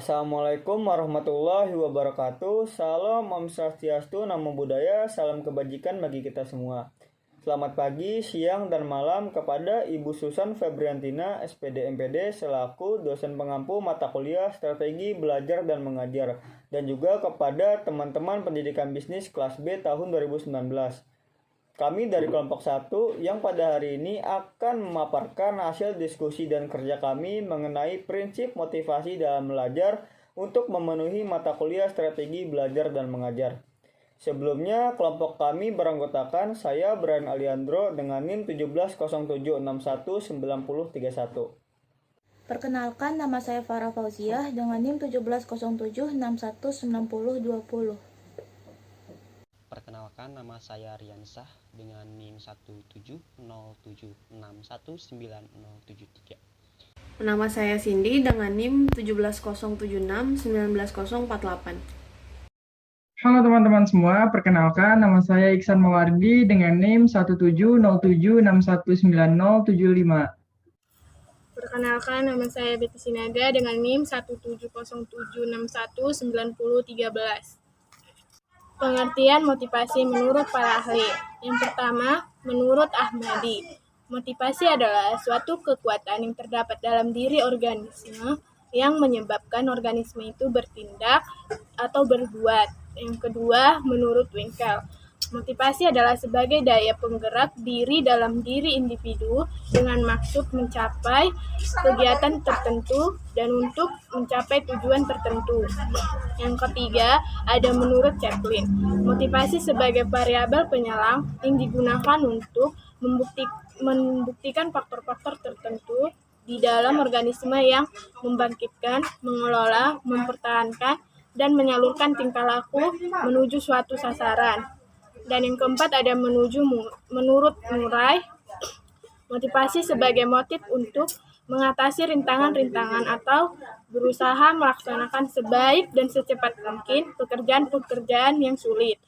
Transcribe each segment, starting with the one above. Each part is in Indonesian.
Assalamualaikum warahmatullahi wabarakatuh. Salam Om Swastiastu, Namo Buddhaya, salam kebajikan bagi kita semua. Selamat pagi, siang, dan malam kepada Ibu Susan Febriantina, SPD MPD, selaku dosen pengampu mata kuliah Strategi Belajar dan Mengajar, dan juga kepada teman-teman pendidikan bisnis kelas B tahun 2019. Kami dari kelompok 1 yang pada hari ini akan memaparkan hasil diskusi dan kerja kami mengenai prinsip motivasi dalam belajar untuk memenuhi mata kuliah Strategi Belajar dan Mengajar. Sebelumnya, kelompok kami beranggotakan saya Brian Aliandro dengan NIM 1707619031. Perkenalkan, nama saya Farah Fauziah dengan NIM 1707619020. Perkenalkan, nama saya Riansah dengan NIM 1707619073. Nama saya Cindy dengan NIM 17076190048. Halo teman-teman semua, perkenalkan nama saya Iksan Mawardi dengan NIM 17076190075. Perkenalkan, nama saya Betty Sinaga dengan NIM 17007619013. Pengertian motivasi menurut para ahli. Yang pertama, menurut Ahmadi, motivasi adalah suatu kekuatan yang terdapat dalam diri organisme yang menyebabkan organisme itu bertindak atau berbuat. Yang kedua, menurut Winkel, motivasi adalah sebagai daya penggerak diri dalam diri individu dengan maksud mencapai kegiatan tertentu dan untuk mencapai tujuan tertentu. Yang ketiga, ada menurut Chaplin, motivasi sebagai variabel penyelang yang digunakan untuk membuktikan faktor-faktor tertentu di dalam organisme yang membangkitkan, mengelola, mempertahankan, dan menyalurkan tingkah laku menuju suatu sasaran. Dan yang keempat ada menurut Murray, motivasi sebagai motif untuk mengatasi rintangan-rintangan atau berusaha melaksanakan sebaik dan secepat mungkin pekerjaan-pekerjaan yang sulit.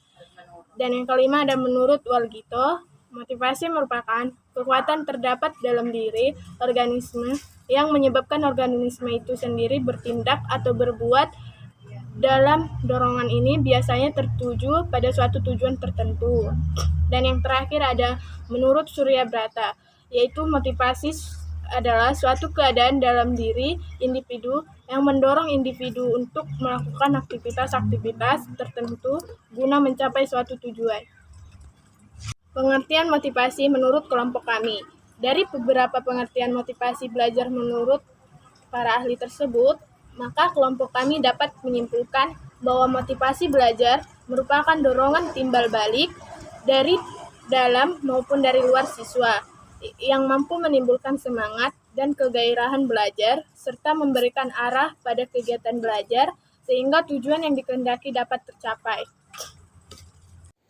Dan yang kelima ada menurut Walgito, motivasi merupakan kekuatan terdapat dalam diri organisme yang menyebabkan organisme itu sendiri bertindak atau berbuat. Dalam dorongan ini biasanya tertuju pada suatu tujuan tertentu. Dan yang terakhir ada menurut Surya Brata, yaitu motivasi adalah suatu keadaan dalam diri individu yang mendorong individu untuk melakukan aktivitas-aktivitas tertentu guna mencapai suatu tujuan. Pengertian motivasi menurut kelompok kami. Dari beberapa pengertian motivasi belajar menurut para ahli tersebut, maka kelompok kami dapat menyimpulkan bahwa motivasi belajar merupakan dorongan timbal balik dari dalam maupun dari luar siswa yang mampu menimbulkan semangat dan kegairahan belajar serta memberikan arah pada kegiatan belajar sehingga tujuan yang dikehendaki dapat tercapai.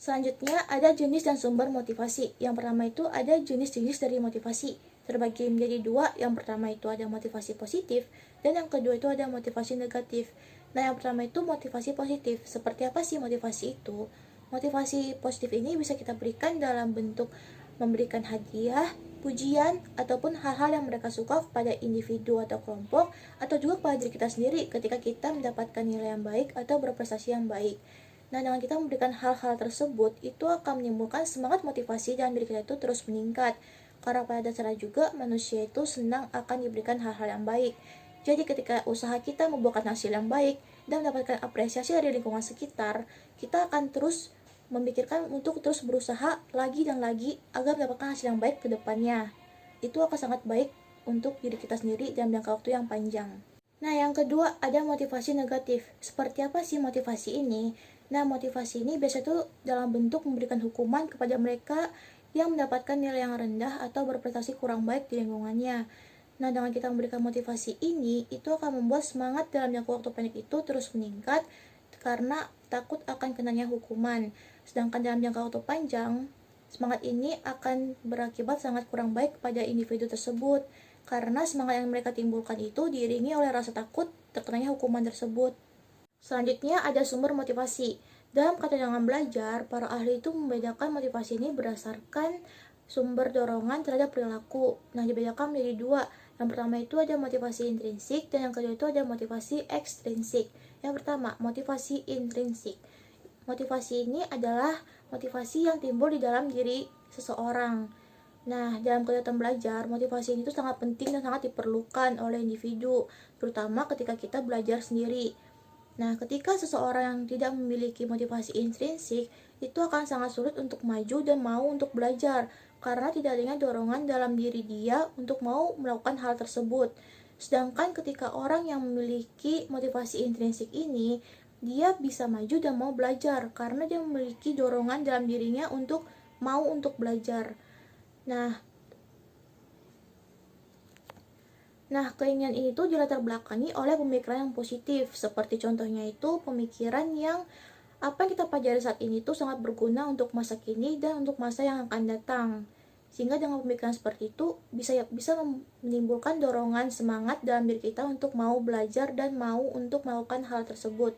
Selanjutnya ada jenis dan sumber motivasi. Yang pertama itu ada jenis-jenis dari motivasi. Terbagi menjadi dua. Yang pertama itu ada motivasi positif dan yang kedua itu ada motivasi negatif. Nah, yang pertama itu motivasi positif. Seperti apa sih motivasi itu? Motivasi positif ini bisa kita berikan dalam bentuk memberikan hadiah, pujian, ataupun hal-hal yang mereka suka kepada individu atau kelompok, atau juga kepada diri kita sendiri ketika kita mendapatkan nilai yang baik atau berprestasi yang baik. Nah, dengan kita memberikan hal-hal tersebut, itu akan menimbulkan semangat motivasi dan diri kita itu terus meningkat. Karena pada dasarnya juga manusia itu senang akan diberikan hal-hal yang baik. Jadi ketika usaha kita membuahkan hasil yang baik dan mendapatkan apresiasi dari lingkungan sekitar, kita akan terus memikirkan untuk terus berusaha lagi dan lagi agar mendapatkan hasil yang baik ke depannya. Itu akan sangat baik untuk diri kita sendiri dalam jangka waktu yang panjang. Nah, yang kedua ada motivasi negatif. Seperti apa sih motivasi ini? Nah, motivasi ini biasanya tuh dalam bentuk memberikan hukuman kepada mereka yang mendapatkan nilai yang rendah atau berprestasi kurang baik di lingkungannya. Nah, dengan kita memberikan motivasi ini, itu akan membuat semangat dalam jangka waktu pendek itu terus meningkat karena takut akan kenanya hukuman. Sedangkan dalam jangka waktu panjang, semangat ini akan berakibat sangat kurang baik pada individu tersebut karena semangat yang mereka timbulkan itu diiringi oleh rasa takut terkenanya hukuman tersebut. Selanjutnya ada sumber motivasi. Dalam keterangan belajar, para ahli itu membedakan motivasi ini berdasarkan sumber dorongan terhadap perilaku. Nah, dibedakan menjadi dua. Yang pertama itu ada motivasi intrinsik dan yang kedua itu ada motivasi ekstrinsik. Yang pertama, motivasi intrinsik. Motivasi ini adalah motivasi yang timbul di dalam diri seseorang. Nah, dalam kegiatan belajar, motivasi ini tuh sangat penting dan sangat diperlukan oleh individu, terutama ketika kita belajar sendiri. Nah, ketika seseorang yang tidak memiliki motivasi intrinsik, itu akan sangat sulit untuk maju dan mau untuk belajar, karena tidak adanya dorongan dalam diri dia untuk mau melakukan hal tersebut. Sedangkan ketika orang yang memiliki motivasi intrinsik ini, dia bisa maju dan mau belajar, karena dia memiliki dorongan dalam dirinya untuk mau untuk belajar. Nah, keinginan ini tuh dilatar belakangi oleh pemikiran yang positif, seperti contohnya itu pemikiran yang apa yang kita pelajari saat ini tuh sangat berguna untuk masa kini dan untuk masa yang akan datang. Sehingga dengan pemikiran seperti itu bisa menimbulkan dorongan semangat dalam diri kita untuk mau belajar dan mau untuk melakukan hal tersebut.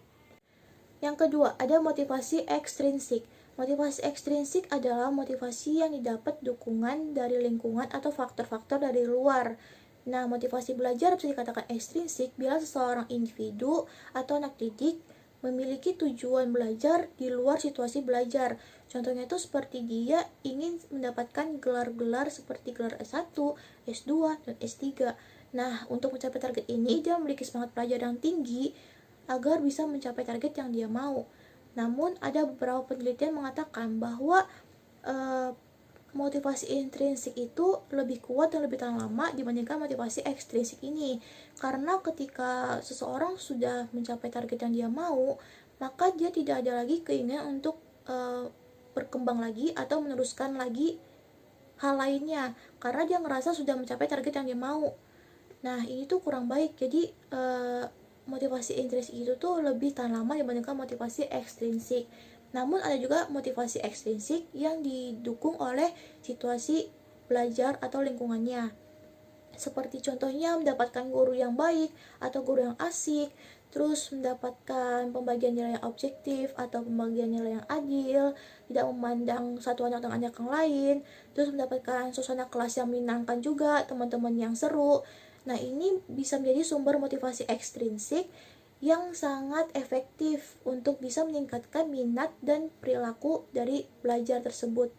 Yang kedua, ada motivasi ekstrinsik. Motivasi ekstrinsik adalah motivasi yang didapat dukungan dari lingkungan atau faktor-faktor dari luar. Nah, motivasi belajar bisa dikatakan ekstrinsik bila seseorang individu atau anak didik memiliki tujuan belajar di luar situasi belajar. Contohnya itu seperti dia ingin mendapatkan gelar-gelar seperti gelar S1, S2, dan S3. Nah, untuk mencapai target ini, dia memiliki semangat belajar yang tinggi agar bisa mencapai target yang dia mau. Namun, ada beberapa penelitian mengatakan bahwa motivasi intrinsik itu lebih kuat dan lebih tahan lama dibandingkan motivasi ekstrinsik ini. Karena ketika seseorang sudah mencapai target yang dia mau, maka dia tidak ada lagi keinginan untuk berkembang lagi atau meneruskan lagi hal lainnya, karena dia ngerasa sudah mencapai target yang dia mau. Nah, ini tuh kurang baik. Jadi motivasi intrinsik itu tuh lebih tahan lama dibandingkan motivasi ekstrinsik. Namun ada juga motivasi ekstrinsik yang didukung oleh situasi belajar atau lingkungannya. Seperti contohnya mendapatkan guru yang baik atau guru yang asik, terus mendapatkan pembagian nilai yang objektif atau pembagian nilai yang adil, tidak memandang satu anak dengan anak yang lain, terus mendapatkan suasana kelas yang menyenangkan juga, teman-teman yang seru. Nah, ini bisa menjadi sumber motivasi ekstrinsik yang sangat efektif untuk bisa meningkatkan minat dan perilaku dari belajar tersebut.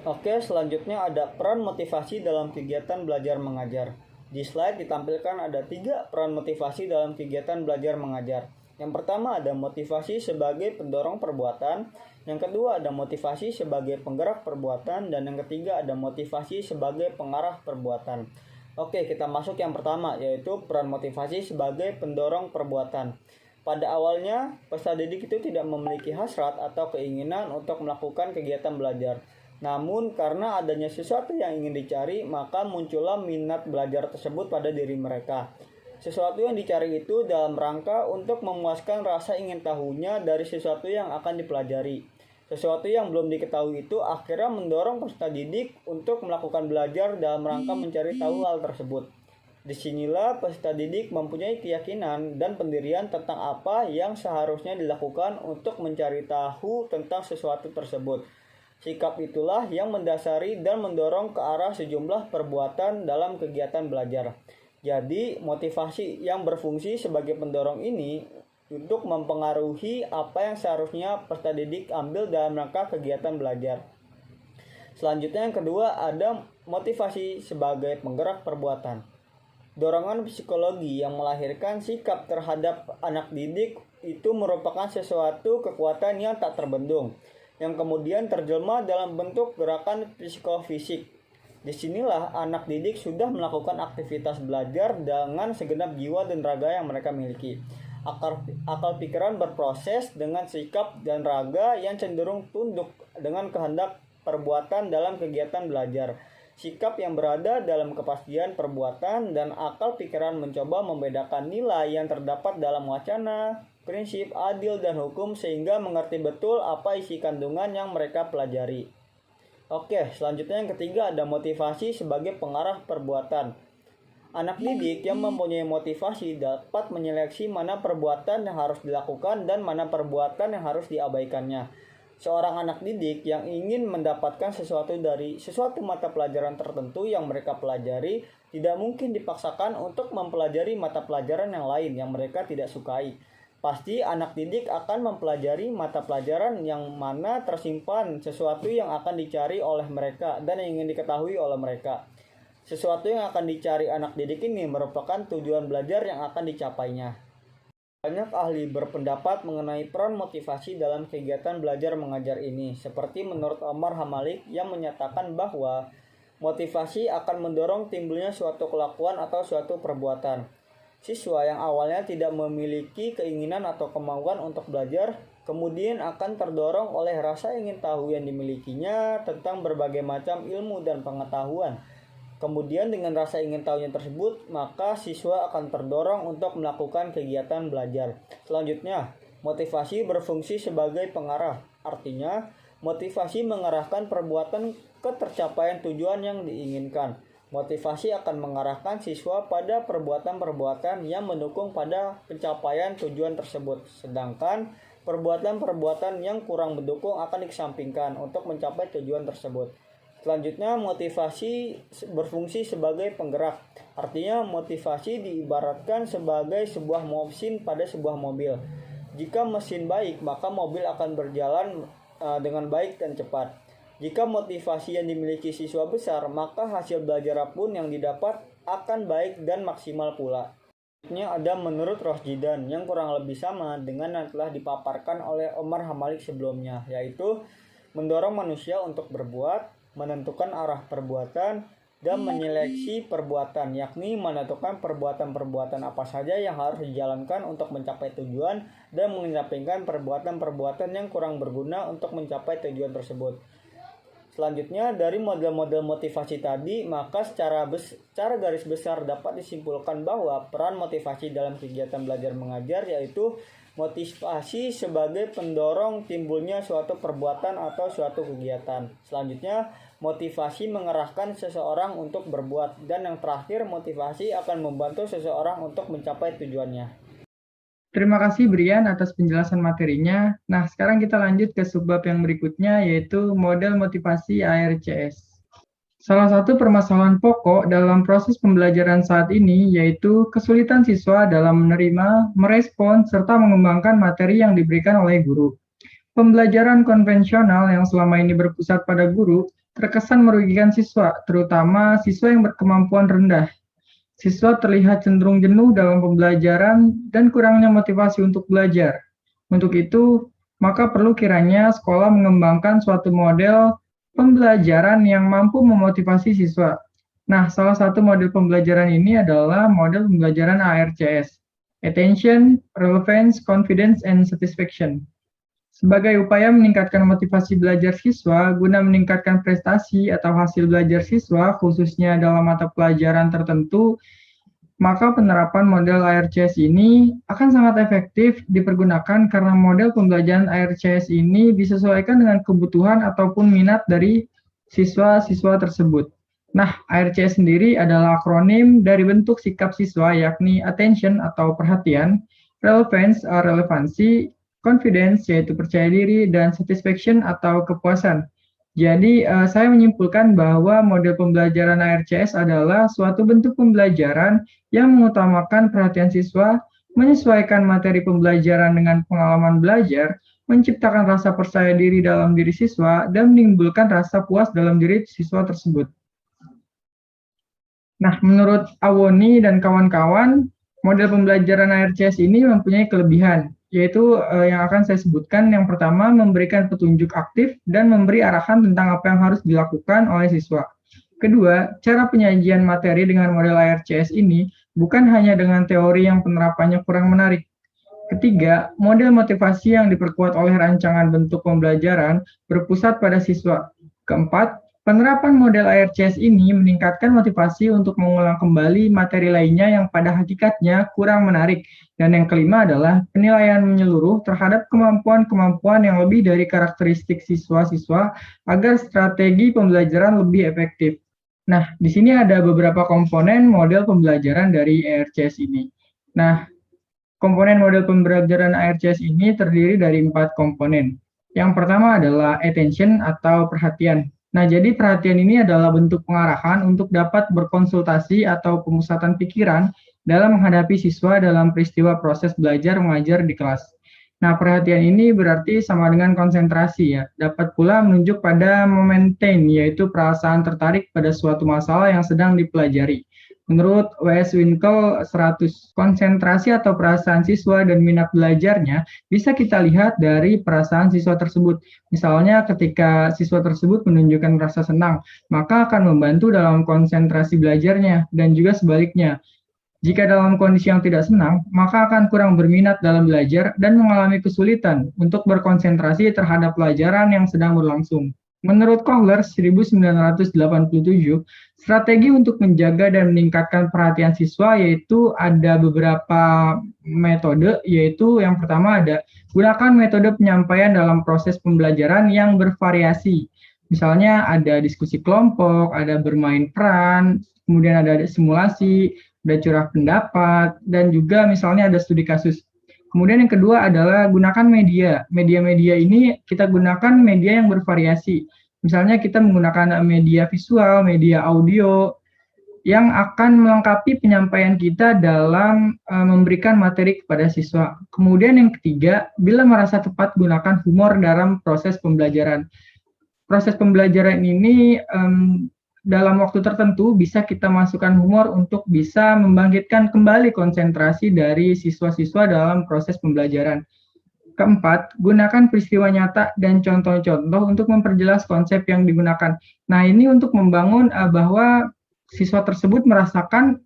Oke, selanjutnya ada peran motivasi dalam kegiatan belajar mengajar. Di slide ditampilkan ada 3 peran motivasi dalam kegiatan belajar mengajar. Yang pertama ada motivasi sebagai pendorong perbuatan, yang kedua ada motivasi sebagai penggerak perbuatan, dan yang ketiga ada motivasi sebagai pengarah perbuatan. Oke, kita masuk yang pertama, yaitu peran motivasi sebagai pendorong perbuatan. Pada awalnya, peserta didik itu tidak memiliki hasrat atau keinginan untuk melakukan kegiatan belajar. Namun, karena adanya sesuatu yang ingin dicari, maka muncullah minat belajar tersebut pada diri mereka. Sesuatu yang dicari itu dalam rangka untuk memuaskan rasa ingin tahunya dari sesuatu yang akan dipelajari. Sesuatu yang belum diketahui itu akhirnya mendorong peserta didik untuk melakukan belajar dalam rangka mencari tahu hal tersebut. Disinilah peserta didik mempunyai keyakinan dan pendirian tentang apa yang seharusnya dilakukan untuk mencari tahu tentang sesuatu tersebut. Sikap itulah yang mendasari dan mendorong ke arah sejumlah perbuatan dalam kegiatan belajar. Jadi, motivasi yang berfungsi sebagai pendorong ini untuk mempengaruhi apa yang seharusnya peserta didik ambil dalam rangka kegiatan belajar. Selanjutnya yang kedua ada motivasi sebagai penggerak perbuatan. Dorongan psikologi yang melahirkan sikap terhadap anak didik itu merupakan sesuatu kekuatan yang tak terbendung, yang kemudian terjelma dalam bentuk gerakan psikofisik. Disinilah anak didik sudah melakukan aktivitas belajar dengan segenap jiwa dan raga yang mereka miliki. Akal pikiran berproses dengan sikap dan raga yang cenderung tunduk dengan kehendak perbuatan dalam kegiatan belajar. Sikap yang berada dalam kepastian perbuatan dan akal pikiran mencoba membedakan nilai yang terdapat dalam wacana, prinsip, adil, dan hukum sehingga mengerti betul apa isi kandungan yang mereka pelajari. Oke, selanjutnya yang ketiga ada motivasi sebagai pengarah perbuatan. Anak didik yang mempunyai motivasi dapat menyeleksi mana perbuatan yang harus dilakukan dan mana perbuatan yang harus diabaikannya. Seorang anak didik yang ingin mendapatkan sesuatu dari sesuatu mata pelajaran tertentu yang mereka pelajari tidak mungkin dipaksakan untuk mempelajari mata pelajaran yang lain yang mereka tidak sukai. Pasti anak didik akan mempelajari mata pelajaran yang mana tersimpan sesuatu yang akan dicari oleh mereka dan yang ingin diketahui oleh mereka. Sesuatu yang akan dicari anak didik ini merupakan tujuan belajar yang akan dicapainya. Banyak ahli berpendapat mengenai peran motivasi dalam kegiatan belajar mengajar ini, seperti menurut Omar Hamalik yang menyatakan bahwa motivasi akan mendorong timbulnya suatu kelakuan atau suatu perbuatan. Siswa yang awalnya tidak memiliki keinginan atau kemauan untuk belajar, kemudian akan terdorong oleh rasa ingin tahu yang dimilikinya tentang berbagai macam ilmu dan pengetahuan. Kemudian dengan rasa ingin tahunya tersebut, maka siswa akan terdorong untuk melakukan kegiatan belajar. Selanjutnya, motivasi berfungsi sebagai pengarah. Artinya, motivasi mengarahkan perbuatan ke tercapaian tujuan yang diinginkan. Motivasi akan mengarahkan siswa pada perbuatan-perbuatan yang mendukung pada pencapaian tujuan tersebut. Sedangkan perbuatan-perbuatan yang kurang mendukung akan dikesampingkan untuk mencapai tujuan tersebut. Selanjutnya, motivasi berfungsi sebagai penggerak. Artinya, motivasi diibaratkan sebagai sebuah mesin pada sebuah mobil. Jika mesin baik, maka mobil akan berjalan dengan baik dan cepat. Jika motivasi yang dimiliki siswa besar, maka hasil belajar pun yang didapat akan baik dan maksimal pula. Selanjutnya ada menurut Rosjidan yang kurang lebih sama dengan yang telah dipaparkan oleh Omar Hamalik sebelumnya, yaitu mendorong manusia untuk berbuat, menentukan arah perbuatan, dan menyeleksi perbuatan, yakni menentukan perbuatan-perbuatan apa saja yang harus dijalankan untuk mencapai tujuan dan menyampingkan perbuatan-perbuatan yang kurang berguna untuk mencapai tujuan tersebut. Selanjutnya, dari model-model motivasi tadi, maka secara garis besar dapat disimpulkan bahwa peran motivasi dalam kegiatan belajar mengajar yaitu motivasi sebagai pendorong timbulnya suatu perbuatan atau suatu kegiatan. Selanjutnya, motivasi mengerahkan seseorang untuk berbuat. Dan yang terakhir, motivasi akan membantu seseorang untuk mencapai tujuannya. Terima kasih Brian atas penjelasan materinya. Nah, sekarang kita lanjut ke subbab yang berikutnya, yaitu model motivasi ARCS. Salah satu permasalahan pokok dalam proses pembelajaran saat ini yaitu kesulitan siswa dalam menerima, merespon, serta mengembangkan materi yang diberikan oleh guru. Pembelajaran konvensional yang selama ini berpusat pada guru terkesan merugikan siswa, terutama siswa yang berkemampuan rendah. Siswa terlihat cenderung jenuh dalam pembelajaran dan kurangnya motivasi untuk belajar. Untuk itu, maka perlu kiranya sekolah mengembangkan suatu model pembelajaran yang mampu memotivasi siswa. Nah, salah satu model pembelajaran ini adalah model pembelajaran ARCS, Attention, Relevance, Confidence, and Satisfaction. Sebagai upaya meningkatkan motivasi belajar siswa guna meningkatkan prestasi atau hasil belajar siswa, khususnya dalam mata pelajaran tertentu, maka penerapan model ARCS ini akan sangat efektif dipergunakan karena model pembelajaran ARCS ini disesuaikan dengan kebutuhan ataupun minat dari siswa-siswa tersebut. Nah, ARCS sendiri adalah akronim dari bentuk sikap siswa, yakni attention atau perhatian, relevance, relevansi, confidence, yaitu percaya diri, dan satisfaction atau kepuasan. Jadi, saya menyimpulkan bahwa model pembelajaran ARCS adalah suatu bentuk pembelajaran yang mengutamakan perhatian siswa, menyesuaikan materi pembelajaran dengan pengalaman belajar, menciptakan rasa percaya diri dalam diri siswa, dan menimbulkan rasa puas dalam diri siswa tersebut. Nah, menurut Awoni dan kawan-kawan, model pembelajaran ARCS ini mempunyai kelebihan, yaitu yang akan saya sebutkan. Yang pertama, memberikan petunjuk aktif dan memberi arahan tentang apa yang harus dilakukan oleh siswa. Kedua, cara penyajian materi dengan model ARCS ini bukan hanya dengan teori yang penerapannya kurang menarik. Ketiga, model motivasi yang diperkuat oleh rancangan bentuk pembelajaran berpusat pada siswa. Keempat, penerapan model ARCS ini meningkatkan motivasi untuk mengulang kembali materi lainnya yang pada hakikatnya kurang menarik. Dan yang kelima adalah penilaian menyeluruh terhadap kemampuan-kemampuan yang lebih dari karakteristik siswa-siswa agar strategi pembelajaran lebih efektif. Nah, di sini ada beberapa komponen model pembelajaran dari ARCS ini. Nah, komponen model pembelajaran ARCS ini terdiri dari 4 komponen. Yang pertama adalah attention atau perhatian. Nah, jadi perhatian ini adalah bentuk pengarahan untuk dapat berkonsultasi atau pemusatan pikiran dalam menghadapi siswa dalam peristiwa proses belajar mengajar di kelas. Nah, perhatian ini berarti sama dengan konsentrasi ya. Dapat pula menunjuk pada momentum, yaitu perasaan tertarik pada suatu masalah yang sedang dipelajari. Menurut W.S. Winkel 100, konsentrasi atau perasaan siswa dan minat belajarnya bisa kita lihat dari perasaan siswa tersebut. Misalnya ketika siswa tersebut menunjukkan rasa senang, maka akan membantu dalam konsentrasi belajarnya, dan juga sebaliknya. Jika dalam kondisi yang tidak senang, maka akan kurang berminat dalam belajar dan mengalami kesulitan untuk berkonsentrasi terhadap pelajaran yang sedang berlangsung. Menurut Kohler 1987, strategi untuk menjaga dan meningkatkan perhatian siswa yaitu ada beberapa metode, yaitu yang pertama ada gunakan metode penyampaian dalam proses pembelajaran yang bervariasi. Misalnya ada diskusi kelompok, ada bermain peran, kemudian ada simulasi, ada curah pendapat, dan juga misalnya ada studi kasus. Kemudian yang kedua adalah gunakan media. Media-media ini kita gunakan media yang bervariasi. Misalnya kita menggunakan media visual, media audio, yang akan melengkapi penyampaian kita dalam memberikan materi kepada siswa. Kemudian yang ketiga, bila merasa tepat gunakan humor dalam proses pembelajaran. Proses pembelajaran ini dalam waktu tertentu bisa kita masukkan humor untuk bisa membangkitkan kembali konsentrasi dari siswa-siswa dalam proses pembelajaran. Keempat, gunakan peristiwa nyata dan contoh-contoh untuk memperjelas konsep yang digunakan. Nah, ini untuk membangun bahwa siswa tersebut merasakan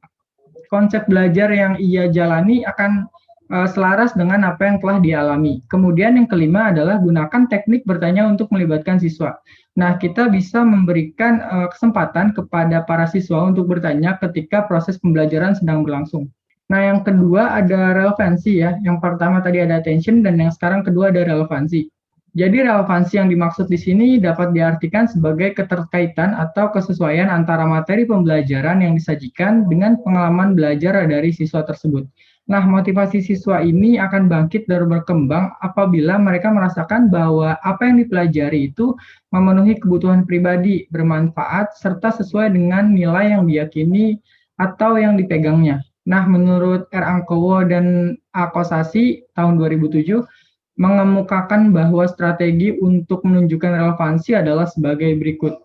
konsep belajar yang ia jalani akan selaras dengan apa yang telah dialami. Kemudian yang kelima adalah gunakan teknik bertanya untuk melibatkan siswa. Nah, kita bisa memberikan kesempatan kepada para siswa untuk bertanya ketika proses pembelajaran sedang berlangsung. Nah, yang kedua ada relevansi ya. Yang pertama tadi ada attention dan yang sekarang kedua ada relevansi. Jadi relevansi yang dimaksud di sini dapat diartikan sebagai keterkaitan atau kesesuaian antara materi pembelajaran yang disajikan dengan pengalaman belajar dari siswa tersebut. Nah, motivasi siswa ini akan bangkit dan berkembang apabila mereka merasakan bahwa apa yang dipelajari itu memenuhi kebutuhan pribadi, bermanfaat, serta sesuai dengan nilai yang diyakini atau yang dipegangnya. Nah, menurut R. Angkowo dan A. Kosasi tahun 2007, mengemukakan bahwa strategi untuk menunjukkan relevansi adalah sebagai berikut.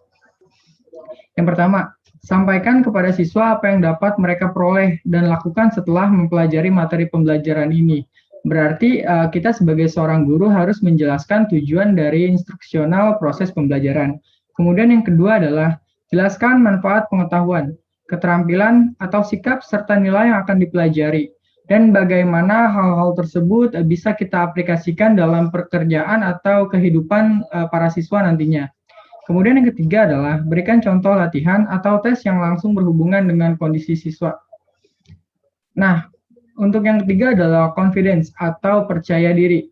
Yang pertama, sampaikan kepada siswa apa yang dapat mereka peroleh dan lakukan setelah mempelajari materi pembelajaran ini. Berarti kita sebagai seorang guru harus menjelaskan tujuan dari instruksional proses pembelajaran. Kemudian yang kedua adalah jelaskan manfaat pengetahuan, keterampilan atau sikap serta nilai yang akan dipelajari, dan bagaimana hal-hal tersebut bisa kita aplikasikan dalam pekerjaan atau kehidupan para siswa nantinya. Kemudian yang ketiga adalah berikan contoh latihan atau tes yang langsung berhubungan dengan kondisi siswa. Nah, untuk yang ketiga adalah confidence atau percaya diri.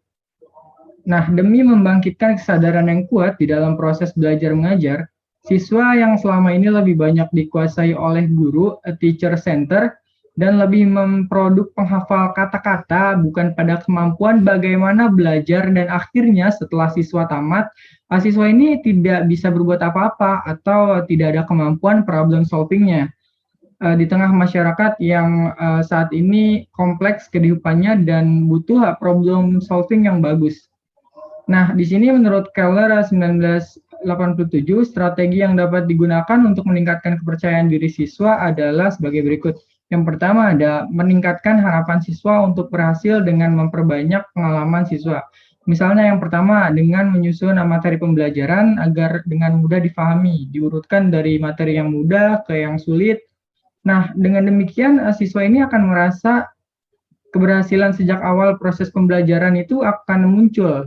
Nah, demi membangkitkan kesadaran yang kuat di dalam proses belajar mengajar, siswa yang selama ini lebih banyak dikuasai oleh guru, teacher center, dan lebih memproduk penghafal kata-kata bukan pada kemampuan bagaimana belajar, dan akhirnya setelah siswa tamat, siswa ini tidak bisa berbuat apa-apa atau tidak ada kemampuan problem solving-nya. Di tengah masyarakat yang saat ini kompleks kehidupannya dan butuh problem solving yang bagus. Nah, di sini menurut Keller 1987, strategi yang dapat digunakan untuk meningkatkan kepercayaan diri siswa adalah sebagai berikut. Yang pertama ada meningkatkan harapan siswa untuk berhasil dengan memperbanyak pengalaman siswa. Misalnya yang pertama dengan menyusun materi pembelajaran agar dengan mudah difahami, diurutkan dari materi yang mudah ke yang sulit. Nah, dengan demikian siswa ini akan merasa keberhasilan sejak awal proses pembelajaran itu akan muncul.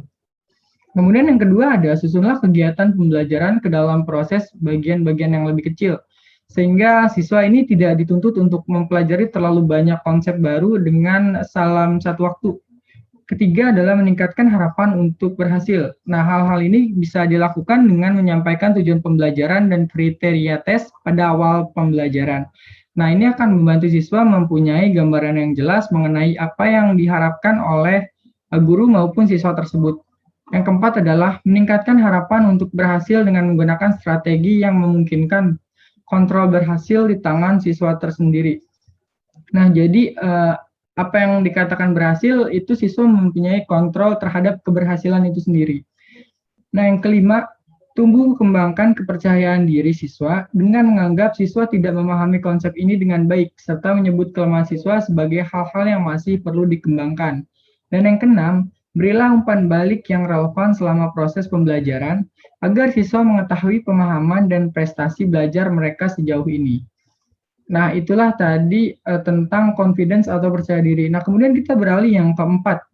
Kemudian yang kedua ada susunlah kegiatan pembelajaran ke dalam proses bagian-bagian yang lebih kecil, sehingga siswa ini tidak dituntut untuk mempelajari terlalu banyak konsep baru dengan salam satu waktu. Ketiga adalah meningkatkan harapan untuk berhasil. Nah, hal-hal ini bisa dilakukan dengan menyampaikan tujuan pembelajaran dan kriteria tes pada awal pembelajaran. Nah, ini akan membantu siswa mempunyai gambaran yang jelas mengenai apa yang diharapkan oleh guru maupun siswa tersebut. Yang keempat adalah meningkatkan harapan untuk berhasil dengan menggunakan strategi yang memungkinkan kontrol berhasil di tangan siswa tersendiri. Nah, jadi apa yang dikatakan berhasil itu siswa mempunyai kontrol terhadap keberhasilan itu sendiri. Nah, yang kelima, tumbuh kembangkan kepercayaan diri siswa dengan menganggap siswa tidak memahami konsep ini dengan baik, serta menyebut kelemahan siswa sebagai hal-hal yang masih perlu dikembangkan. Dan yang keenam, berilah umpan balik yang relevan selama proses pembelajaran, agar siswa mengetahui pemahaman dan prestasi belajar mereka sejauh ini. Nah, itulah tadi tentang confidence atau percaya diri. Nah, kemudian kita beralih yang keempat,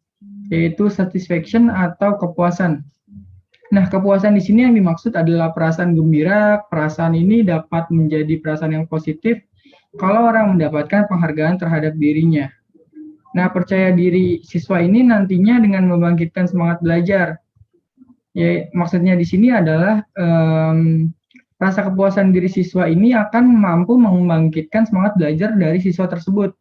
yaitu satisfaction atau kepuasan. Nah, kepuasan di sini yang dimaksud adalah perasaan gembira. Perasaan ini dapat menjadi perasaan yang positif kalau orang mendapatkan penghargaan terhadap dirinya. Nah, percaya diri siswa ini nantinya dengan membangkitkan semangat belajar. Ya, maksudnya di sini adalah rasa kepuasan diri siswa ini akan mampu membangkitkan semangat belajar dari siswa tersebut.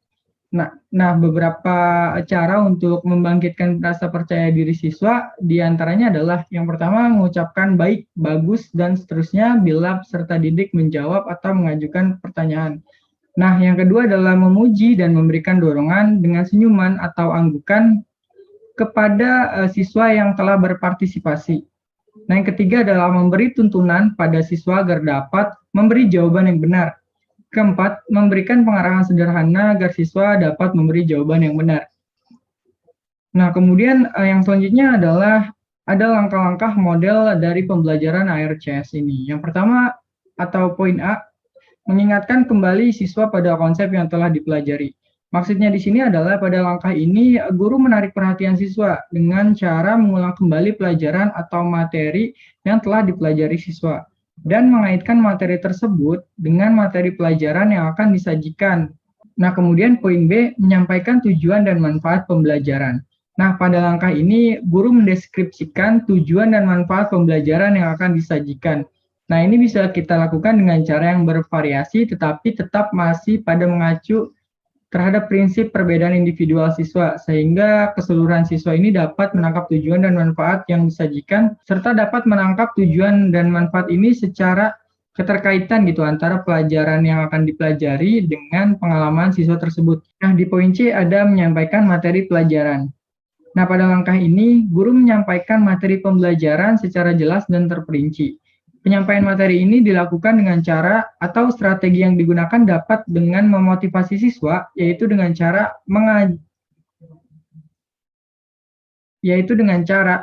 Nah, beberapa cara untuk membangkitkan rasa percaya diri siswa diantaranya adalah yang pertama mengucapkan baik, bagus, dan seterusnya bila peserta didik menjawab atau mengajukan pertanyaan. Nah, yang kedua adalah memuji dan memberikan dorongan dengan senyuman atau anggukan kepada siswa yang telah berpartisipasi. Nah, yang ketiga adalah memberi tuntunan pada siswa agar dapat memberi jawaban yang benar. Keempat, memberikan pengarahan sederhana agar siswa dapat memberi jawaban yang benar. Nah, kemudian yang selanjutnya adalah ada langkah-langkah model dari pembelajaran ARCS ini. Yang pertama atau poin A, mengingatkan kembali siswa pada konsep yang telah dipelajari. Maksudnya di sini adalah pada langkah ini guru menarik perhatian siswa dengan cara mengulang kembali pelajaran atau materi yang telah dipelajari siswa dan mengaitkan materi tersebut dengan materi pelajaran yang akan disajikan. Nah, kemudian poin B, menyampaikan tujuan dan manfaat pembelajaran. Nah, pada langkah ini, guru mendeskripsikan tujuan dan manfaat pembelajaran yang akan disajikan. Nah, ini bisa kita lakukan dengan cara yang bervariasi, tetapi tetap masih pada mengacu terhadap prinsip perbedaan individual siswa, sehingga keseluruhan siswa ini dapat menangkap tujuan dan manfaat yang disajikan, serta dapat menangkap tujuan dan manfaat ini secara keterkaitan gitu antara pelajaran yang akan dipelajari dengan pengalaman siswa tersebut. Nah, di poin C ada menyampaikan materi pelajaran. Nah, pada langkah ini, guru menyampaikan materi pembelajaran secara jelas dan terperinci. Penyampaian materi ini dilakukan dengan cara atau strategi yang digunakan dapat dengan memotivasi siswa, yaitu dengan cara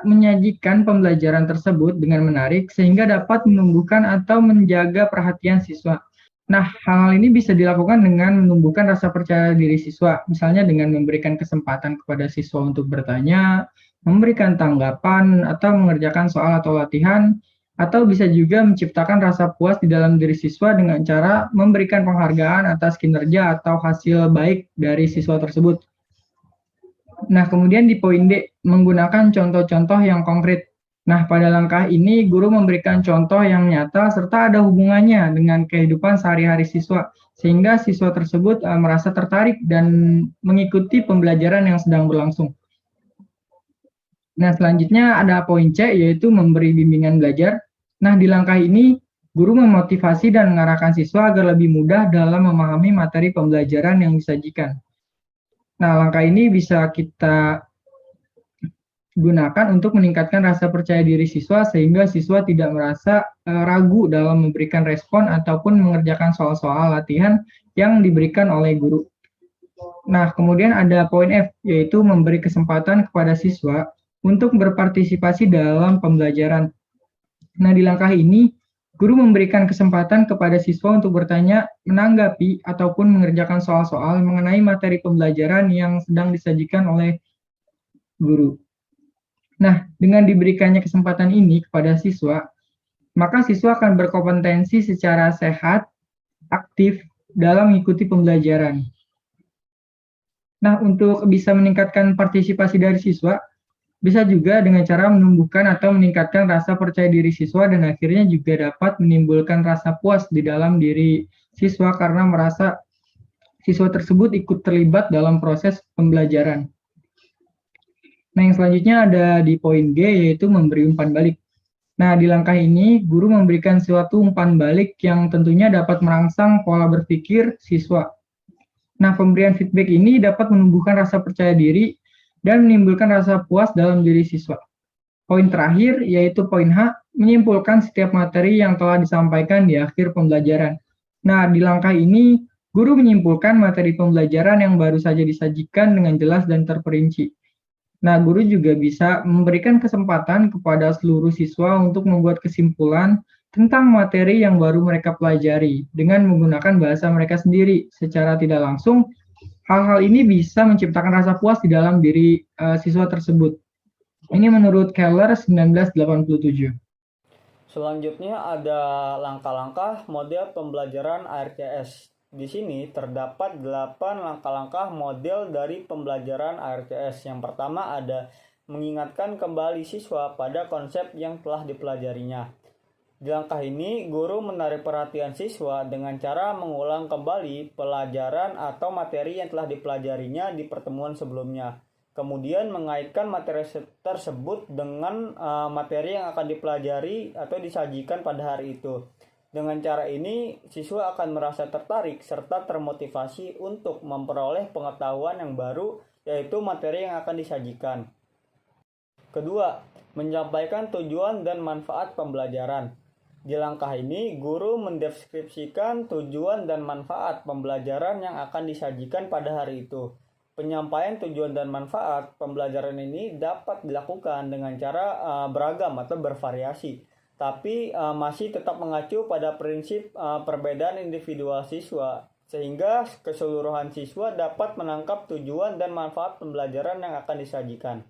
menyajikan pembelajaran tersebut dengan menarik sehingga dapat menumbuhkan atau menjaga perhatian siswa. Nah, hal-hal ini bisa dilakukan dengan menumbuhkan rasa percaya diri siswa, misalnya dengan memberikan kesempatan kepada siswa untuk bertanya, memberikan tanggapan, atau mengerjakan soal atau latihan, atau bisa juga menciptakan rasa puas di dalam diri siswa dengan cara memberikan penghargaan atas kinerja atau hasil baik dari siswa tersebut. Nah, kemudian di poin D, menggunakan contoh-contoh yang konkret. Nah, pada langkah ini, guru memberikan contoh yang nyata serta ada hubungannya dengan kehidupan sehari-hari siswa, sehingga siswa tersebut merasa tertarik dan mengikuti pembelajaran yang sedang berlangsung. Nah, selanjutnya ada poin C, yaitu memberi bimbingan belajar. Nah, di langkah ini, guru memotivasi dan mengarahkan siswa agar lebih mudah dalam memahami materi pembelajaran yang disajikan. Nah, langkah ini bisa kita gunakan untuk meningkatkan rasa percaya diri siswa, sehingga siswa tidak merasa ragu dalam memberikan respon ataupun mengerjakan soal-soal latihan yang diberikan oleh guru. Nah, kemudian ada poin F, yaitu memberi kesempatan kepada siswa untuk berpartisipasi dalam pembelajaran. Nah, di langkah ini, guru memberikan kesempatan kepada siswa untuk bertanya, menanggapi, ataupun mengerjakan soal-soal mengenai materi pembelajaran yang sedang disajikan oleh guru. Nah, dengan diberikannya kesempatan ini kepada siswa, maka siswa akan berkompetensi secara sehat, aktif, dalam mengikuti pembelajaran. Nah, untuk bisa meningkatkan partisipasi dari siswa, bisa juga dengan cara menumbuhkan atau meningkatkan rasa percaya diri siswa dan akhirnya juga dapat menimbulkan rasa puas di dalam diri siswa karena merasa siswa tersebut ikut terlibat dalam proses pembelajaran. Nah, yang selanjutnya ada di poin G, yaitu memberi umpan balik. Nah, di langkah ini, guru memberikan suatu umpan balik yang tentunya dapat merangsang pola berpikir siswa. Nah, pemberian feedback ini dapat menumbuhkan rasa percaya diri dan menimbulkan rasa puas dalam diri siswa. Poin terakhir, yaitu poin H, menyimpulkan setiap materi yang telah disampaikan di akhir pembelajaran. Nah, di langkah ini, guru menyimpulkan materi pembelajaran yang baru saja disajikan dengan jelas dan terperinci. Nah, guru juga bisa memberikan kesempatan kepada seluruh siswa untuk membuat kesimpulan tentang materi yang baru mereka pelajari dengan menggunakan bahasa mereka sendiri. Secara tidak langsung, hal-hal ini bisa menciptakan rasa puas di dalam diri siswa tersebut. Ini menurut Keller 1987. Selanjutnya ada langkah-langkah model pembelajaran ARCS. Di sini terdapat 8 langkah-langkah model dari pembelajaran ARCS. Yang pertama ada mengingatkan kembali siswa pada konsep yang telah dipelajarinya. Di langkah ini, guru menarik perhatian siswa dengan cara mengulang kembali pelajaran atau materi yang telah dipelajarinya di pertemuan sebelumnya. Kemudian mengaitkan materi tersebut dengan materi yang akan dipelajari atau disajikan pada hari itu. Dengan cara ini, siswa akan merasa tertarik serta termotivasi untuk memperoleh pengetahuan yang baru, yaitu materi yang akan disajikan. Kedua, menyampaikan tujuan dan manfaat pembelajaran. Di langkah ini, guru mendeskripsikan tujuan dan manfaat pembelajaran yang akan disajikan pada hari itu. Penyampaian tujuan dan manfaat pembelajaran ini dapat dilakukan dengan cara beragam atau bervariasi, tapi masih tetap mengacu pada prinsip perbedaan individual siswa, sehingga keseluruhan siswa dapat menangkap tujuan dan manfaat pembelajaran yang akan disajikan.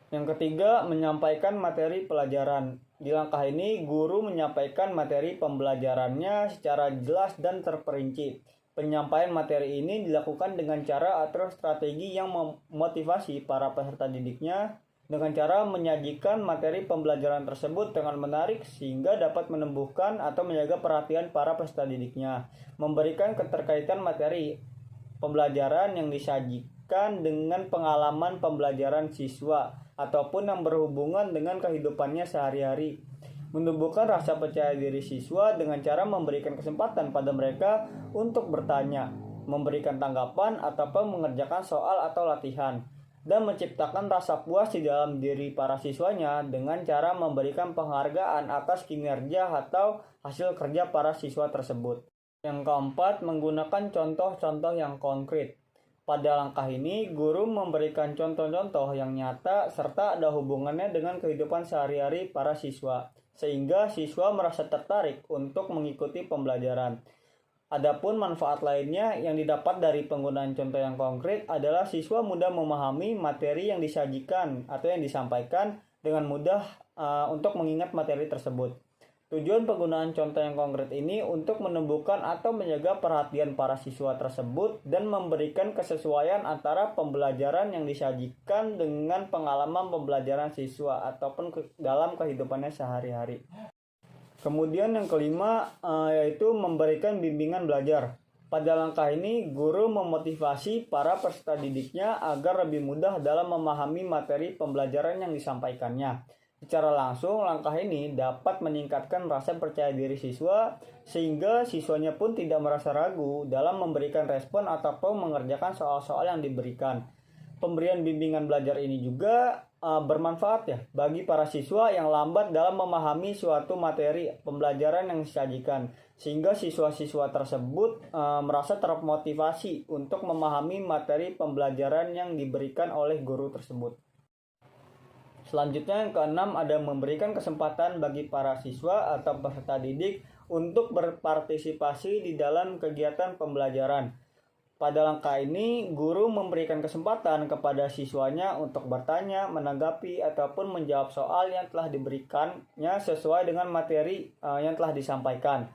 Yang ketiga, menyampaikan materi pelajaran. Di langkah ini, guru menyampaikan materi pembelajarannya secara jelas dan terperinci. Penyampaian materi ini dilakukan dengan cara atau strategi yang memotivasi para peserta didiknya dengan cara menyajikan materi pembelajaran tersebut dengan menarik sehingga dapat menumbuhkan atau menjaga perhatian para peserta didiknya. Memberikan keterkaitan materi pembelajaran yang disajikan dengan pengalaman pembelajaran siswa ataupun yang berhubungan dengan kehidupannya sehari-hari. Menumbuhkan rasa percaya diri siswa dengan cara memberikan kesempatan pada mereka untuk bertanya, memberikan tanggapan ataupun mengerjakan soal atau latihan, dan menciptakan rasa puas di dalam diri para siswanya dengan cara memberikan penghargaan atas kinerja atau hasil kerja para siswa tersebut. Yang keempat, menggunakan contoh-contoh yang konkret. Pada langkah ini, guru memberikan contoh-contoh yang nyata serta ada hubungannya dengan kehidupan sehari-hari para siswa, sehingga siswa merasa tertarik untuk mengikuti pembelajaran. Adapun manfaat lainnya yang didapat dari penggunaan contoh yang konkret adalah siswa mudah memahami materi yang disajikan atau yang disampaikan dengan mudah untuk mengingat materi tersebut. Tujuan penggunaan contoh yang konkret ini untuk menumbuhkan atau menjaga perhatian para siswa tersebut dan memberikan kesesuaian antara pembelajaran yang disajikan dengan pengalaman pembelajaran siswa ataupun dalam kehidupannya sehari-hari. Kemudian yang kelima yaitu memberikan bimbingan belajar. Pada langkah ini, guru memotivasi para peserta didiknya agar lebih mudah dalam memahami materi pembelajaran yang disampaikannya. Secara langsung, langkah ini dapat meningkatkan rasa percaya diri siswa sehingga siswanya pun tidak merasa ragu dalam memberikan respon ataupun mengerjakan soal-soal yang diberikan. Pemberian bimbingan belajar ini juga bermanfaat ya bagi para siswa yang lambat dalam memahami suatu materi pembelajaran yang disajikan, sehingga siswa-siswa tersebut merasa termotivasi untuk memahami materi pembelajaran yang diberikan oleh guru tersebut. Selanjutnya yang keenam ada memberikan kesempatan bagi para siswa atau peserta didik untuk berpartisipasi di dalam kegiatan pembelajaran. Pada langkah ini, guru memberikan kesempatan kepada siswanya untuk bertanya, menanggapi, ataupun menjawab soal yang telah diberikannya sesuai dengan materi yang telah disampaikan.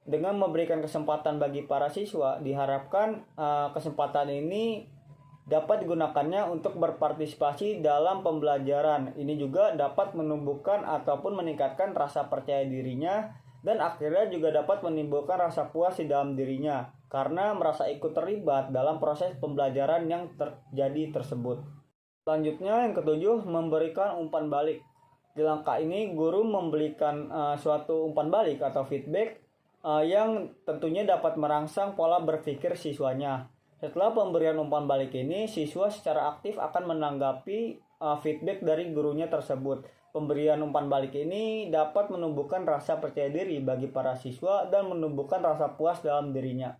Dengan memberikan kesempatan bagi para siswa, diharapkan kesempatan ini dapat digunakannya untuk berpartisipasi dalam pembelajaran. Ini juga dapat menumbuhkan ataupun meningkatkan rasa percaya dirinya dan akhirnya juga dapat menimbulkan rasa puas di dalam dirinya karena merasa ikut terlibat dalam proses pembelajaran yang terjadi tersebut. Selanjutnya yang ketujuh, memberikan umpan balik. Di langkah ini guru memberikan suatu umpan balik atau feedback yang tentunya dapat merangsang pola berpikir siswanya. Setelah pemberian umpan balik ini, siswa secara aktif akan menanggapi feedback dari gurunya tersebut. Pemberian umpan balik ini dapat menumbuhkan rasa percaya diri bagi para siswa dan menumbuhkan rasa puas dalam dirinya.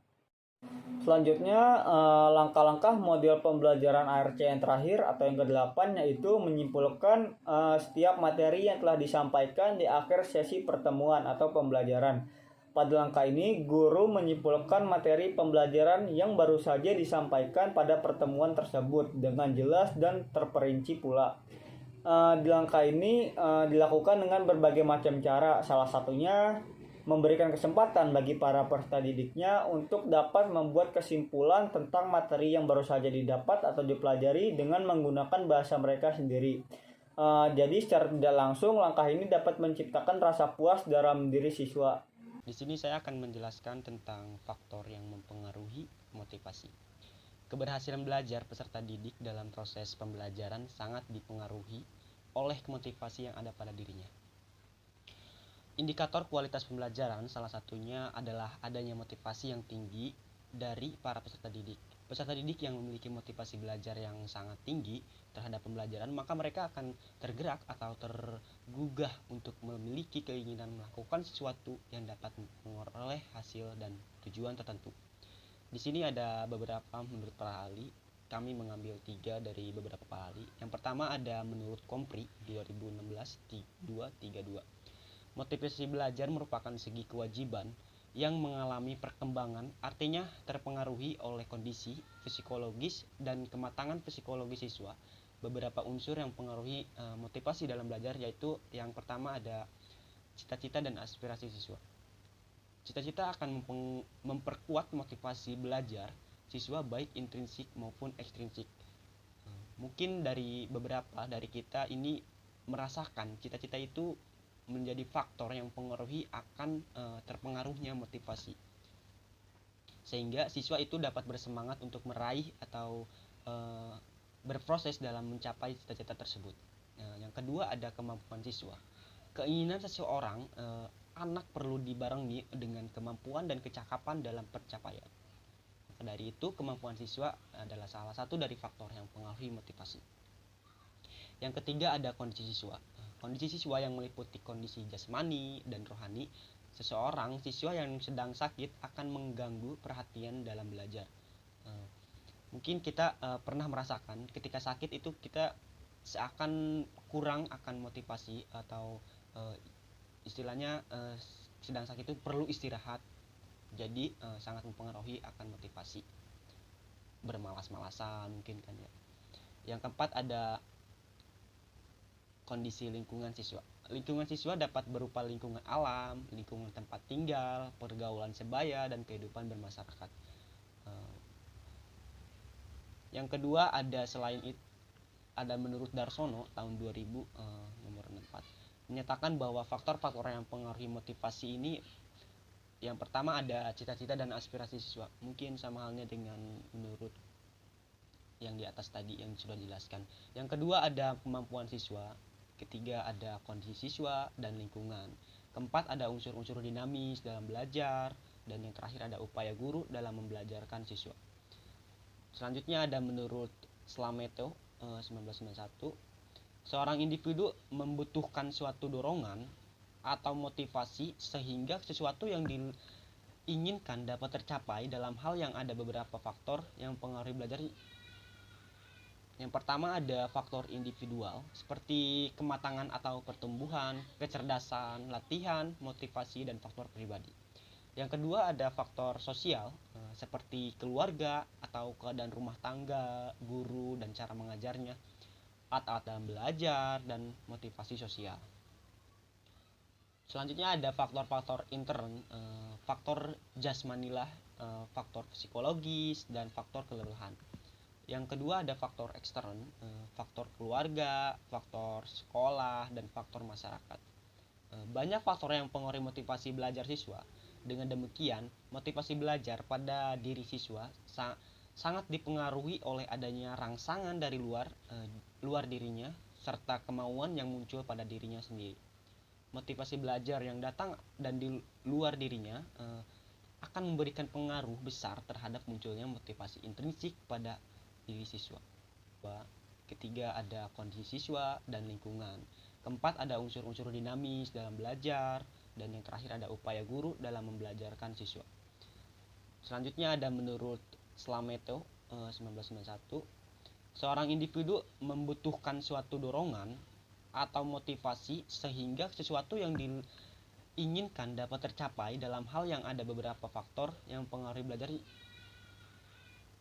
Selanjutnya, langkah-langkah model pembelajaran ARC yang terakhir atau yang ke-8 yaitu menyimpulkan setiap materi yang telah disampaikan di akhir sesi pertemuan atau pembelajaran. Pada langkah ini, guru menyimpulkan materi pembelajaran yang baru saja disampaikan pada pertemuan tersebut dengan jelas dan terperinci pula. Di langkah ini dilakukan dengan berbagai macam cara, salah satunya memberikan kesempatan bagi para peserta didiknya untuk dapat membuat kesimpulan tentang materi yang baru saja didapat atau dipelajari dengan menggunakan bahasa mereka sendiri. Jadi secara tidak langsung langkah ini dapat menciptakan rasa puas dalam diri siswa. Di sini saya akan menjelaskan tentang faktor yang mempengaruhi motivasi. Keberhasilan belajar peserta didik dalam proses pembelajaran sangat dipengaruhi oleh motivasi yang ada pada dirinya. Indikator kualitas pembelajaran salah satunya adalah adanya motivasi yang tinggi dari para peserta didik. Peserta didik yang memiliki motivasi belajar yang sangat tinggi terhadap pembelajaran, maka mereka akan tergerak atau tergugah untuk memiliki keinginan melakukan sesuatu yang dapat memperoleh hasil dan tujuan tertentu. Di sini ada beberapa menurut para ahli. Kami mengambil 3 dari beberapa ahli. Yang pertama ada menurut Kompri 2016-232. Motivasi belajar merupakan segi kewajiban yang mengalami perkembangan, artinya terpengaruhi oleh kondisi psikologis dan kematangan psikologi siswa. Beberapa unsur yang mempengaruhi motivasi dalam belajar yaitu yang pertama ada cita-cita dan aspirasi siswa. Cita-cita akan memperkuat motivasi belajar siswa baik intrinsik maupun ekstrinsik. Mungkin dari beberapa dari kita ini merasakan cita-cita itu menjadi faktor yang mempengaruhi akan terpengaruhnya motivasi, sehingga siswa itu dapat bersemangat untuk meraih atau berproses dalam mencapai cita-cita tersebut. Yang kedua ada kemampuan siswa. Keinginan seseorang anak perlu dibarengi dengan kemampuan dan kecakapan dalam pencapaian. Dari itu kemampuan siswa adalah salah satu dari faktor yang mempengaruhi motivasi. Yang ketiga ada kondisi siswa. Kondisi siswa yang meliputi kondisi jasmani dan rohani. Seseorang siswa yang sedang sakit akan mengganggu perhatian dalam belajar. Mungkin kita pernah merasakan ketika sakit itu kita seakan kurang akan motivasi atau istilahnya sedang sakit itu perlu istirahat. Jadi sangat mempengaruhi akan motivasi. Bermalas-malasan mungkin kan ya. Yang keempat ada kondisi lingkungan siswa. Lingkungan siswa dapat berupa lingkungan alam, lingkungan tempat tinggal, pergaulan sebaya, dan kehidupan bermasyarakat. Yang kedua ada selain itu ada menurut Darsono tahun 2000 nomor 64 menyatakan bahwa faktor-faktor yang mempengaruhi motivasi ini yang pertama ada cita-cita dan aspirasi siswa. Mungkin sama halnya dengan menurut yang di atas tadi yang sudah dijelaskan. Yang kedua ada kemampuan siswa. Ketiga ada kondisi siswa dan lingkungan. Keempat ada unsur-unsur dinamis dalam belajar. Dan yang terakhir ada upaya guru dalam membelajarkan siswa. Selanjutnya ada menurut Slameto 1991, seorang individu membutuhkan suatu dorongan atau motivasi sehingga sesuatu yang diinginkan dapat tercapai dalam hal yang ada beberapa faktor yang mempengaruhi belajar. Yang pertama ada faktor individual seperti kematangan atau pertumbuhan, kecerdasan, latihan, motivasi, dan faktor pribadi. Yang kedua ada faktor sosial seperti keluarga atau keadaan rumah tangga, guru, dan cara mengajarnya, alat dalam belajar, dan motivasi sosial. Selanjutnya ada faktor-faktor intern, faktor jasmanilah, faktor psikologis, dan faktor kelelahan. Yang kedua ada faktor ekstern, faktor keluarga, faktor sekolah, dan faktor masyarakat. Banyak faktor yang mempengaruhi motivasi belajar siswa. Dengan demikian, motivasi belajar pada diri siswa sangat dipengaruhi oleh adanya rangsangan dari luar dirinya serta kemauan yang muncul pada dirinya sendiri. Motivasi belajar yang datang dan di luar dirinya akan memberikan pengaruh besar terhadap munculnya motivasi intrinsik pada diri siswa. Ketiga, ada kondisi siswa dan lingkungan. Keempat, ada unsur-unsur dinamis dalam belajar. Dan yang terakhir, ada upaya guru dalam membelajarkan siswa. Selanjutnya ada menurut Slameto 1991, seorang individu membutuhkan suatu dorongan atau motivasi sehingga sesuatu yang diinginkan dapat tercapai dalam hal yang ada beberapa faktor yang mempengaruhi belajar.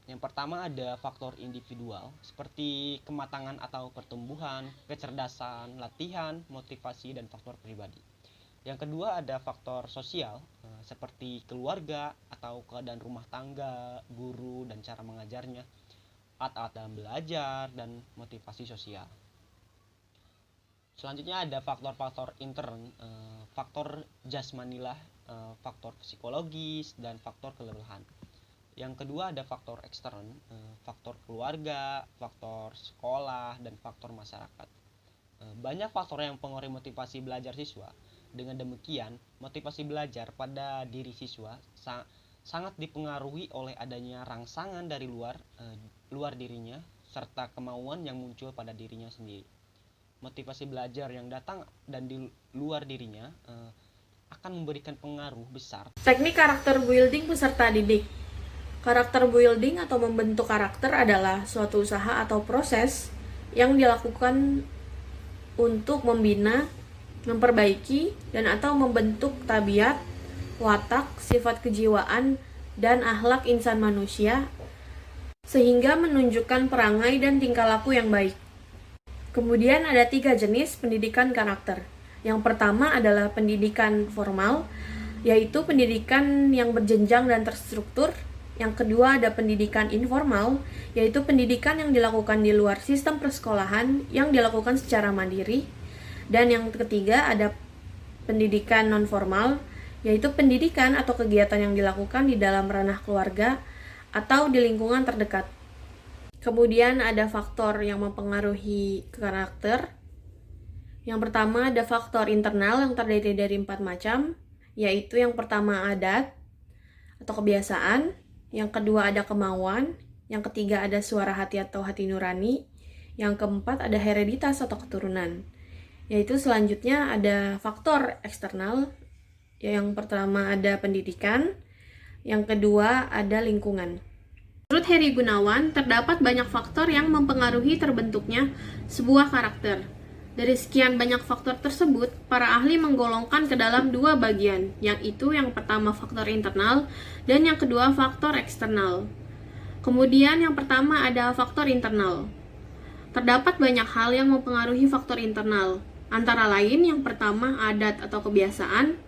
Yang pertama ada faktor individual seperti kematangan atau pertumbuhan, kecerdasan, latihan, motivasi, dan faktor pribadi. Yang kedua ada faktor sosial seperti keluarga atau keadaan rumah tangga, guru dan cara mengajarnya, alat-alat dalam belajar, dan motivasi sosial. Selanjutnya ada faktor-faktor intern, faktor jasmanilah, faktor psikologis, dan faktor kelelahan. Yang kedua ada faktor ekstern, faktor keluarga, faktor sekolah, dan faktor masyarakat. Banyak faktor yang mempengaruhi motivasi belajar siswa. Dengan demikian, motivasi belajar pada diri siswa sangat dipengaruhi oleh adanya rangsangan dari luar dirinya serta kemauan yang muncul pada dirinya sendiri. Motivasi belajar yang datang dan di luar dirinya akan memberikan pengaruh besar. Teknik karakter building peserta didik. Karakter building atau membentuk karakter adalah suatu usaha atau proses yang dilakukan untuk membina, memperbaiki, dan atau membentuk tabiat, watak, sifat kejiwaan, dan akhlak insan manusia sehingga menunjukkan perangai dan tingkah laku yang baik. Kemudian ada 3 jenis pendidikan karakter. Yang pertama adalah pendidikan formal, yaitu pendidikan yang berjenjang dan terstruktur. Yang kedua ada pendidikan informal, yaitu pendidikan yang dilakukan di luar sistem persekolahan yang dilakukan secara mandiri. Dan yang ketiga ada pendidikan non-formal, yaitu pendidikan atau kegiatan yang dilakukan di dalam ranah keluarga atau di lingkungan terdekat. Kemudian ada faktor yang mempengaruhi karakter. Yang pertama ada faktor internal yang terdiri dari 4 macam, yaitu yang pertama adat atau kebiasaan, yang kedua ada kemauan, yang ketiga ada suara hati atau hati nurani, yang keempat ada hereditas atau keturunan. Yaitu selanjutnya ada faktor eksternal, yang pertama ada pendidikan, yang kedua ada lingkungan. Menurut Heri Gunawan, terdapat banyak faktor yang mempengaruhi terbentuknya sebuah karakter. Dari sekian banyak faktor tersebut, para ahli menggolongkan ke dalam 2 bagian, yaitu yang pertama faktor internal dan yang kedua faktor eksternal. Kemudian yang pertama ada faktor internal. Terdapat banyak hal yang mempengaruhi faktor internal, antara lain yang pertama adat atau kebiasaan.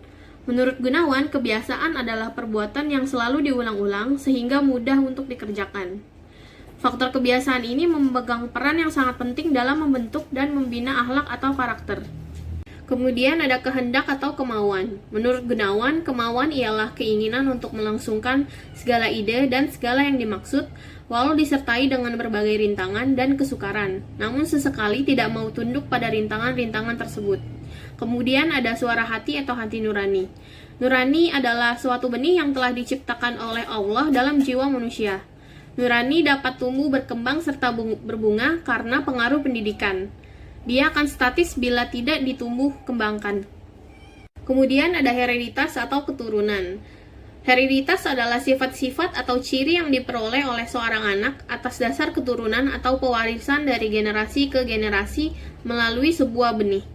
Menurut Gunawan, kebiasaan adalah perbuatan yang selalu diulang-ulang sehingga mudah untuk dikerjakan. Faktor kebiasaan ini memegang peran yang sangat penting dalam membentuk dan membina akhlak atau karakter. Kemudian ada kehendak atau kemauan. Menurut Gunawan, kemauan ialah keinginan untuk melangsungkan segala ide dan segala yang dimaksud, walau disertai dengan berbagai rintangan dan kesukaran, namun sesekali tidak mau tunduk pada rintangan-rintangan tersebut. Kemudian ada suara hati atau hati nurani. Nurani adalah suatu benih yang telah diciptakan oleh Allah dalam jiwa manusia. Nurani dapat tumbuh berkembang serta berbunga karena pengaruh pendidikan. Dia akan statis bila tidak ditumbuh kembangkan. Kemudian ada hereditas atau keturunan. Hereditas adalah sifat-sifat atau ciri yang diperoleh oleh seorang anak atas dasar keturunan atau pewarisan dari generasi ke generasi melalui sebuah benih.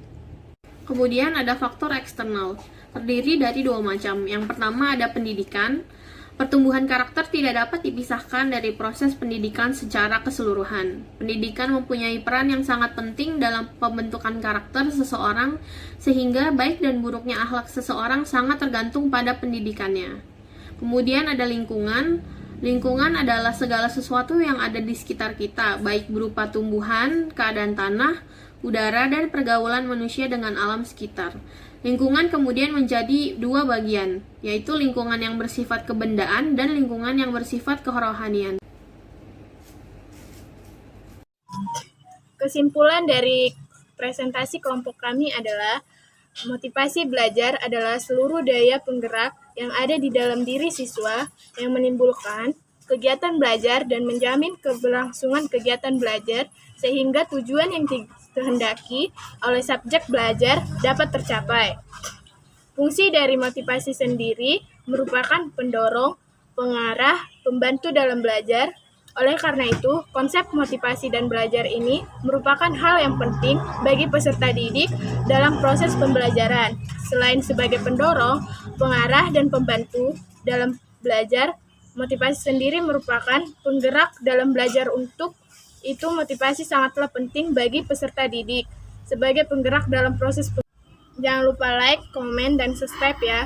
Kemudian ada faktor eksternal, terdiri dari 2 macam. Yang pertama ada pendidikan. Pertumbuhan karakter tidak dapat dipisahkan dari proses pendidikan secara keseluruhan. Pendidikan mempunyai peran yang sangat penting dalam pembentukan karakter seseorang, sehingga baik dan buruknya akhlak seseorang sangat tergantung pada pendidikannya. Kemudian ada lingkungan. Lingkungan adalah segala sesuatu yang ada di sekitar kita, baik berupa tumbuhan, keadaan tanah, udara, dan pergaulan manusia dengan alam sekitar. Lingkungan kemudian menjadi 2 bagian, yaitu lingkungan yang bersifat kebendaan dan lingkungan yang bersifat kerohanian. Kesimpulan dari presentasi kelompok kami adalah motivasi belajar adalah seluruh daya penggerak yang ada di dalam diri siswa yang menimbulkan kegiatan belajar dan menjamin keberlangsungan kegiatan belajar sehingga tujuan yang dikehendaki oleh subjek belajar dapat tercapai. Fungsi dari motivasi sendiri merupakan pendorong, pengarah, pembantu dalam belajar. Oleh karena itu, konsep motivasi dan belajar ini merupakan hal yang penting bagi peserta didik dalam proses pembelajaran. Selain sebagai pendorong, pengarah, dan pembantu dalam belajar, motivasi sendiri merupakan penggerak dalam belajar. Untuk itu, motivasi sangatlah penting bagi peserta didik sebagai penggerak dalam proses. Jangan lupa like, komen, dan subscribe ya.